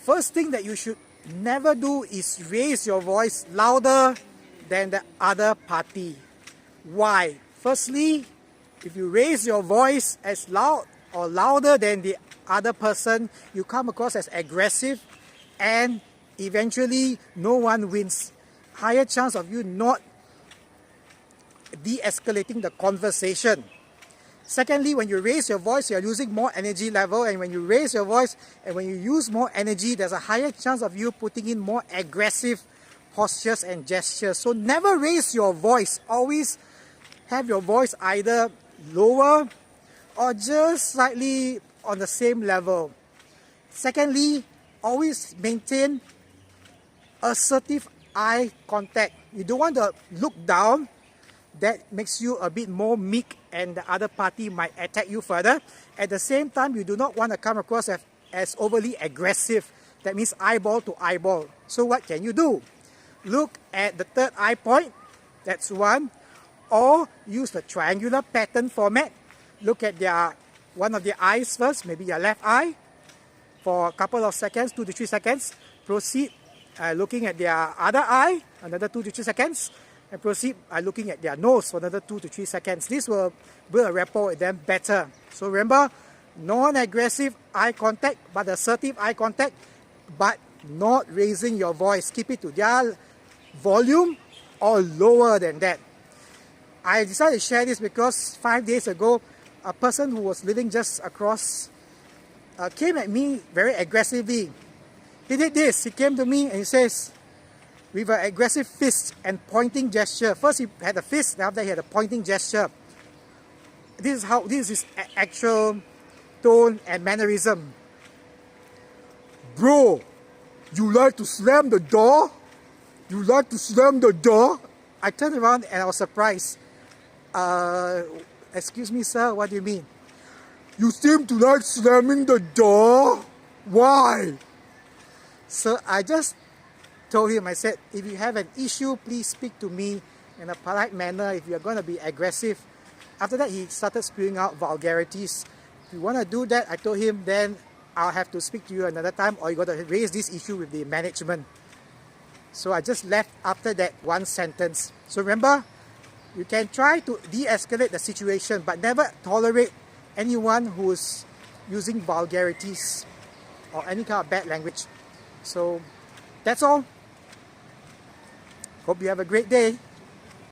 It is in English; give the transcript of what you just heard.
first thing that you should never do is raise your voice louder than the other party. Why? Firstly, if you raise your voice as loud or louder than the other person, you come across as aggressive, and eventually no one wins. Higher chance of you not de-escalating the conversation. Secondly, when you raise your voice, you are using more energy level, and when you raise your voice and when you use more energy, there's a higher chance of you putting in more aggressive postures and gestures. So never raise your voice. Always have your voice either lower or just slightly on the same level. Secondly, always maintain assertive eye contact. You don't want to look down. That makes you a bit more meek and the other party might attack you further. At the same time, you do not want to come across as overly aggressive. That means eyeball to eyeball. So what can you do? Look at the third eye point. That's one. Or use the triangular pattern format. Look at one of the eyes first, maybe your left eye, for a couple of seconds, 2 to 3 seconds. Proceed looking at their other eye, another 2 to 3 seconds. And proceed looking at their nose for another 2 to 3 seconds. This will build a rapport with them better. So remember, non-aggressive eye contact, but assertive eye contact, but not raising your voice. Keep it to their volume or lower than that. I decided to share this because 5 days ago, a person who was living just across came at me very aggressively. He did this. He came to me and he says, with an aggressive fist and pointing gesture. First he had a fist, then after he had a pointing gesture. This is his actual tone and mannerism. Bro, you like to slam the door? You like to slam the door? I turned around and I was surprised. Excuse me, sir, what do you mean? You seem to like slamming the door? Why? Sir, I just told him, I said, if you have an issue, please speak to me in a polite manner. If you're going to be aggressive. After that, he started spewing out vulgarities. If you want to do that, I told him, then I'll have to speak to you another time, or you got to raise this issue with the management. So I just left after that one sentence. So remember, you can try to de-escalate the situation, but never tolerate anyone who's using vulgarities or any kind of bad language. So that's all. Hope you have a great day.